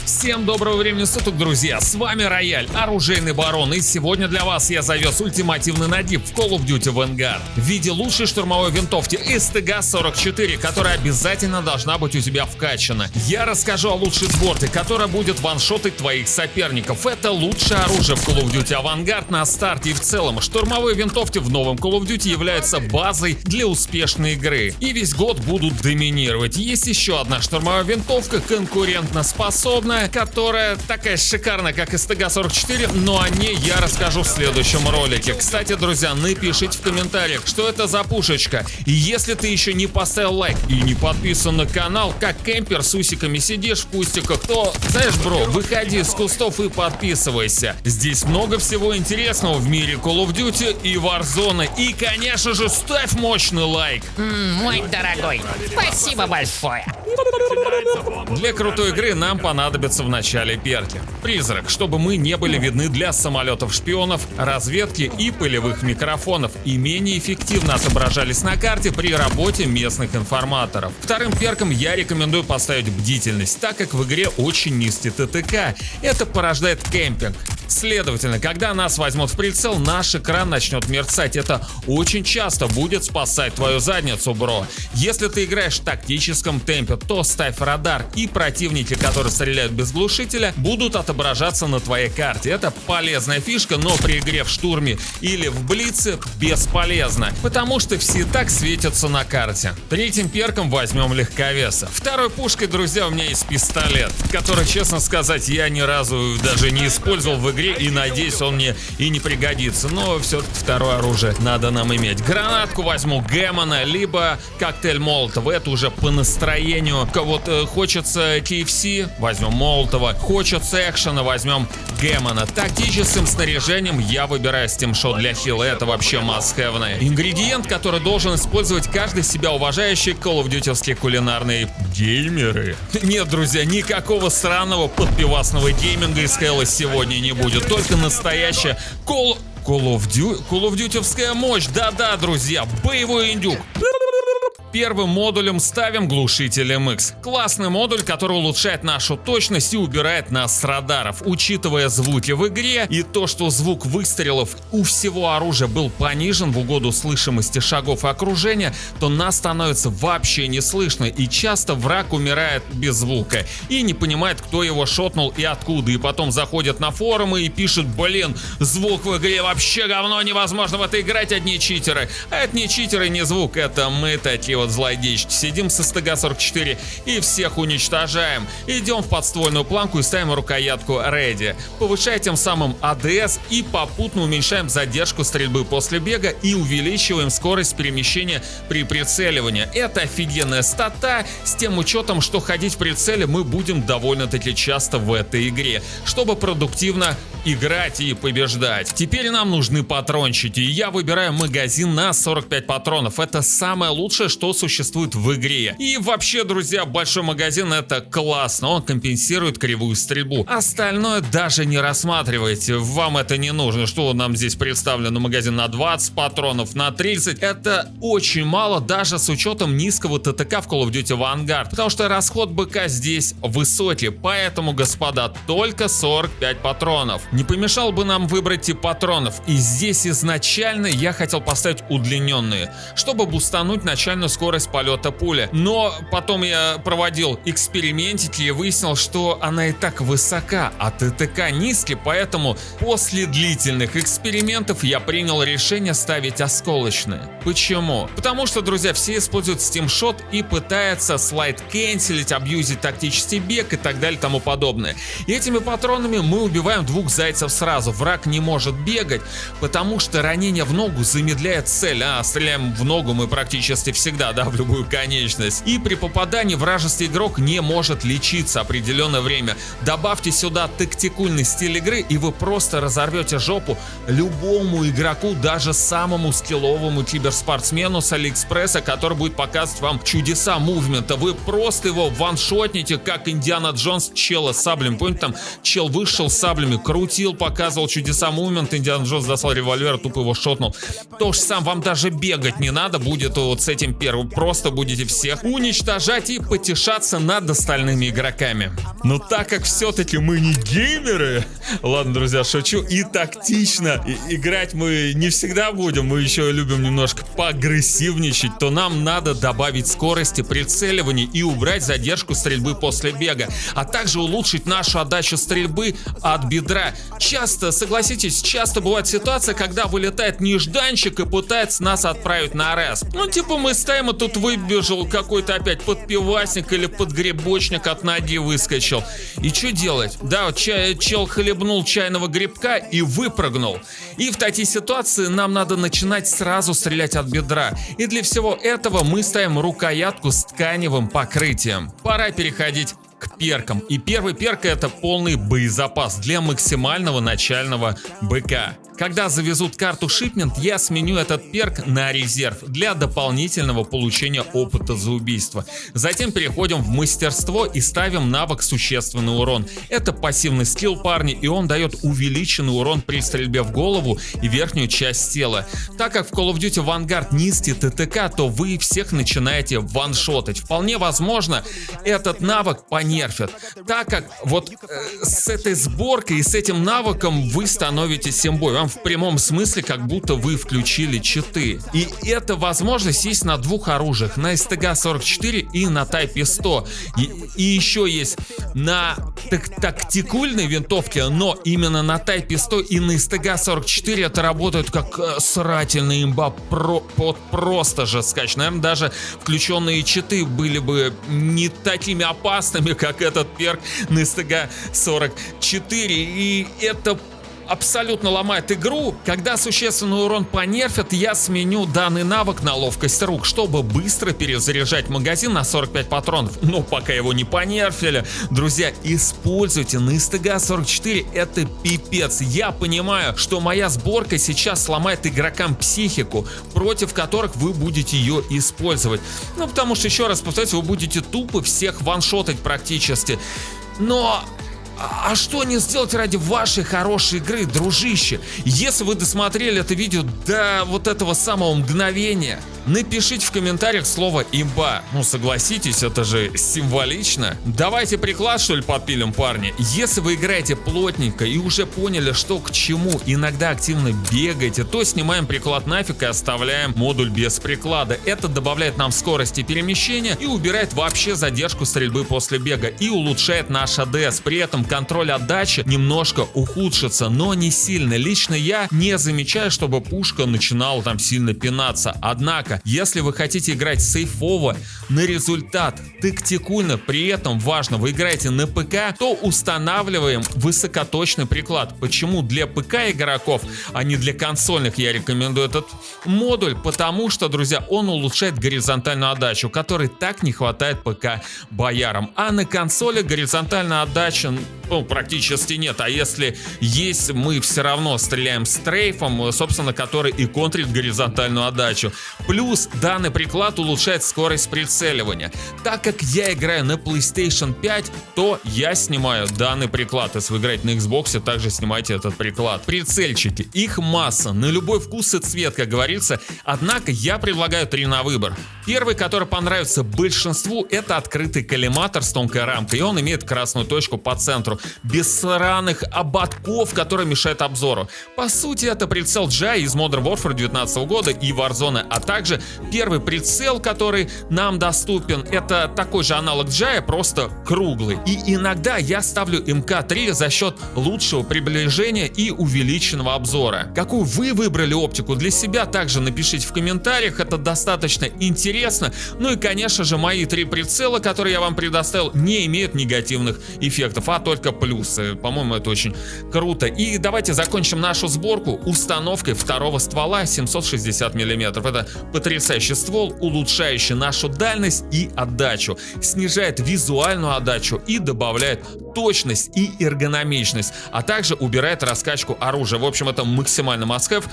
Всем доброго времени суток, друзья, с вами Рояль, оружейный барон, и сегодня для вас я завез ультимативный надип в Call of Duty Vanguard в виде лучшей штурмовой винтовки STG-44, которая обязательно должна быть у тебя вкачана. Я расскажу о лучшей сборке, которая будет ваншотать твоих соперников. Это лучшее оружие в Call of Duty Vanguard на старте, и в целом штурмовые винтовки в новом Call of Duty являются базой для успешной игры и весь год будут доминировать. Есть еще одна штурмовая винтовка, конкурентоспособная, которая такая шикарная, как STG-44, но о ней я расскажу в следующем ролике. Кстати, друзья, напишите в комментариях, что это за пушечка. И если ты еще не поставил лайк и не подписан на канал, как кемпер с усиками сидишь в кустиках, то, знаешь, бро, выходи из кустов и подписывайся. Здесь много всего интересного в мире Call of Duty и Warzone. И, конечно же, ставь мощный лайк. Мой дорогой, спасибо большое. Для крутой игры нам понадобится в начале перки. Призрак, чтобы мы не были видны для самолетов-шпионов, разведки и пылевых микрофонов и менее эффективно отображались на карте при работе местных информаторов. Вторым перком я рекомендую поставить бдительность, так как в игре очень низкий ТТК. Это порождает кемпинг. Следовательно, когда нас возьмут в прицел, наш экран начнет мерцать. Это очень часто будет спасать твою задницу, бро. Если ты играешь в тактическом темпе, то ставь радар, и противники, которые стреляют без глушителя, будут отображаться на твоей карте. Это полезная фишка, но при игре в штурме или в блице бесполезно, потому что все так светятся на карте. Третьим перком возьмем легковеса. Второй пушкой, друзья, у меня есть пистолет, который, честно сказать, я ни разу даже не использовал в игре, и надеюсь, он мне и не пригодится. Но все-таки второе оружие надо нам иметь. Гранатку возьму Гэммона, либо коктейль Молотова. Это уже по настроению. Кого-то хочется KFC, возьмем Молотова. Хочется экшена, возьмем Гэммона. Тактическим снаряжением я выбираю Steam Shot для хила. Это вообще must-have. Ингредиент, который должен использовать каждый себя уважающий Call of Duty-овские кулинарные геймеры. Нет, друзья, никакого сраного подпивасного гейминга из Хэлла сегодня не будет. Только настоящая Call of Duty-овская мощь. Да-да, друзья, боевой индюк. Первым модулем ставим глушитель MX. Классный модуль, который улучшает нашу точность и убирает нас с радаров. Учитывая звуки в игре и то, что звук выстрелов у всего оружия был понижен в угоду слышимости шагов и окружения, то нас становится вообще не слышно, и часто враг умирает без звука и не понимает, кто его шотнул и откуда, и потом заходят на форумы и пишут: блин, звук в игре вообще говно, невозможно в это играть, одни читеры. А это не читеры, не звук, это мы такие вот злодейчики. Сидим с STG-44 и всех уничтожаем. Идем в подствольную планку и ставим рукоятку Ready. Повышая тем самым АДС и попутно уменьшаем задержку стрельбы после бега и увеличиваем скорость перемещения при прицеливании. Это офигенная стата, с тем учетом, что ходить в прицеле мы будем довольно-таки часто в этой игре, чтобы продуктивно играть и побеждать. Теперь нам нужны патрончики, и я выбираю магазин на 45 патронов. Это самое лучшее, что существует в игре. И вообще, друзья, большой магазин — это классно, он компенсирует кривую стрельбу. Остальное даже не рассматривайте, вам это не нужно. Что нам здесь представлено? Магазин на 20 патронов, на 30. Это очень мало, даже с учетом низкого ТТК в Call of Duty Vanguard, потому что расход БК здесь высокий. Поэтому, господа, только 45 патронов. Не помешало бы нам выбрать тип патронов, и здесь изначально я хотел поставить удлиненные, чтобы бустануть начальную скорость полета пули. Но потом я проводил экспериментики и выяснил, что она и так высока, а ТТК низкий, поэтому после длительных экспериментов я принял решение ставить осколочные. Почему? Потому что, друзья, все используют Steam Shot и пытаются слайд-кэнселить, абьюзить тактический бег и так далее и тому подобное. И этими патронами мы убиваем двух зайцев сразу. Враг не может бегать, потому что ранение в ногу замедляет цель. Стреляем в ногу мы практически всегда, да, в любую конечность. И при попадании вражеский игрок не может лечиться определенное время. Добавьте сюда тактикульный стиль игры, и вы просто разорвете жопу любому игроку, даже самому скилловому киберспортсмену с Алиэкспресса, который будет показывать вам чудеса мувмента. Вы просто его ваншотните, как Индиана Джонс чела с саблями. Помните, там чел вышел с саблями, крутил, показывал чудеса мувмента, Индиана Джонс достал револьвер, тупо его шотнул. То же самое, вам даже бегать не надо будет вот с этим первым просто будете всех уничтожать и потешаться над остальными игроками. Но так как все-таки мы не геймеры, ладно, друзья, шучу, и тактично играть мы не всегда будем, мы еще любим немножко поагрессивничать, то нам надо добавить скорости прицеливания и убрать задержку стрельбы после бега, а также улучшить нашу отдачу стрельбы от бедра. Часто, согласитесь, часто бывает ситуация, когда вылетает нежданчик и пытается нас отправить на РС. Ну, типа мы стоим, и тут выбежал какой-то опять подпивасник или подгребочник от ноги выскочил. И что делать? Да, вот чел хлебнул чайного грибка и выпрыгнул. И в такие ситуации нам надо начинать сразу стрелять от бедра. И для всего этого мы ставим рукоятку с тканевым покрытием. Пора переходить к перкам. И первый перк — это полный боезапас для максимального начального БК. Когда завезут карту Shipment, я сменю этот перк на резерв для дополнительного получения опыта за убийство. Затем переходим в мастерство и ставим навык существенный урон. Это пассивный скилл, парни, и он дает увеличенный урон при стрельбе в голову и верхнюю часть тела. Так как в Call of Duty Vanguard низкий ТТК, то вы всех начинаете ваншотать. Вполне возможно, этот навык понерфят, так как вот с этой сборкой и с этим навыком вы становитесь имбой. Вам в прямом смысле как будто вы включили читы. И эта возможность есть на двух оружиях, на СТГ-44 и на Type 100. И еще есть на тактикульной винтовке, но именно на Type 100 и на СТГ-44 это работает как срательный имба, просто жесткач. Наверное, даже включенные читы были бы не такими опасными, как этот перк на СТГ-44. И это абсолютно ломает игру. Когда существенный урон понерфят, я сменю данный навык на ловкость рук, чтобы быстро перезаряжать магазин на 45 патронов. Но пока его не понерфили, друзья, используйте на СТГ-44, это пипец. Я понимаю, что моя сборка сейчас сломает игрокам психику, против которых вы будете ее использовать. Ну, потому что, еще раз повторюсь, вы будете тупо всех ваншотать практически. Но а что не сделать ради вашей хорошей игры, дружище? Если вы досмотрели это видео до вот этого самого мгновения, напишите в комментариях слово «имба». Ну, согласитесь, это же символично. Давайте приклад, что ли, подпилим, парни. Если вы играете плотненько и уже поняли, что к чему, иногда активно бегаете, то снимаем приклад нафиг и оставляем модуль без приклада. Это добавляет нам скорости перемещения и убирает вообще задержку стрельбы после бега и улучшает наш АДС. При этом контроль отдачи немножко ухудшится, но не сильно. Лично я не замечаю, чтобы пушка начинала там сильно пинаться. Однако, если вы хотите играть сейфово, на результат, тактикульно, при этом важно, вы играете на ПК, то устанавливаем высокоточный приклад. Почему для ПК игроков, а не для консольных я рекомендую этот модуль? Потому что, друзья, он улучшает горизонтальную отдачу, которой так не хватает ПК боярам. А на консоли горизонтальная отдача практически нет. А если есть, мы все равно стреляем стрейфом, собственно, который и контрит горизонтальную отдачу. Плюс данный приклад улучшает скорость прицеливания. Так как я играю на PlayStation 5, то я снимаю данный приклад. Если вы играете на Xbox, также снимайте этот приклад. Прицельчики, их масса, на любой вкус и цвет, как говорится. Однако я предлагаю 3 на выбор. Первый, который понравится большинству, это открытый коллиматор с тонкой рамкой. И он имеет красную точку по центру, без сраных ободков, которые мешают обзору. По сути, это прицел DJI из Modern Warfare 2019 года и Warzone, а также первый прицел, который нам доступен, это такой же аналог DJI, просто круглый. И иногда я ставлю МК-3 за счет лучшего приближения и увеличенного обзора. Какую вы выбрали оптику для себя, также напишите в комментариях, это достаточно интересно. Ну и, конечно же, мои 3 прицела, которые я вам предоставил, не имеют негативных эффектов, а только плюсы. По-моему, это очень круто. И давайте закончим нашу сборку установкой второго ствола 760 мм. Это потрясающий ствол, улучшающий нашу дальность и отдачу, снижает визуальную отдачу и добавляет точность и эргономичность, а также убирает раскачку оружия. В общем, это максимально must-have.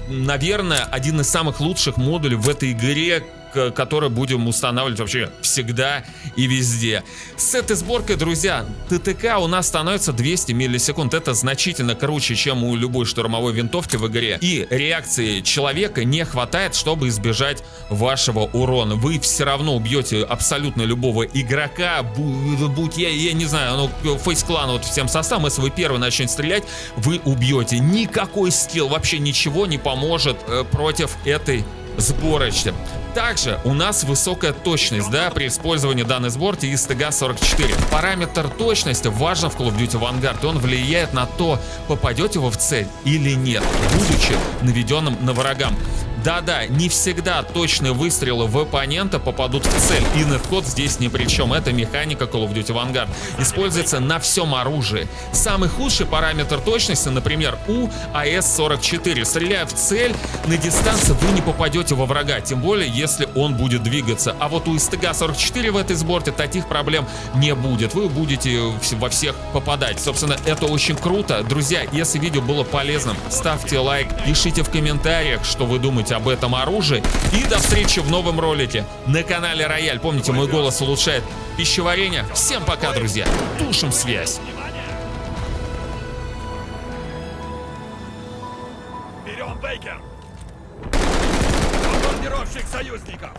Наверное, один из самых лучших модулей в этой игре, который будем устанавливать вообще всегда и везде. С этой сборкой, друзья, ТТК у нас становится 200 миллисекунд. Это значительно круче, чем у любой штурмовой винтовки в игре. И реакции человека не хватает, чтобы избежать вашего урона. Вы все равно убьете абсолютно любого игрока, будь я не знаю, ну, фейс-клан вот всем составом, если вы первый начнете стрелять, вы убьете. Никакой скилл, вообще ничего не поможет против этой сборочки. Также у нас высокая точность, да, при использовании данной сборки из ТГ-44. Параметр точности важен в Call of Duty Vanguard, и он влияет на то, попадете вы в цель или нет, будучи наведенным на врагам. Да-да, не всегда точные выстрелы в оппонента попадут в цель, и неткод здесь ни при чем. Это механика Call of Duty Vanguard. Используется на всем оружии. Самый худший параметр точности, например, у АС-44. Стреляя в цель, на дистанции вы не попадете во врага, тем более, если он будет двигаться. А вот у СТГ-44 в этой сборке таких проблем не будет. Вы будете во всех попадать. Собственно, это очень круто. Друзья, если видео было полезным, ставьте лайк, пишите в комментариях, что вы думаете об этом оружии. И до встречи в новом ролике на канале Рояль. Помните, мой голос улучшает пищеварение. Всем пока, друзья. Тушим связь. Берем Бейкер! Бомбардировщик союзников!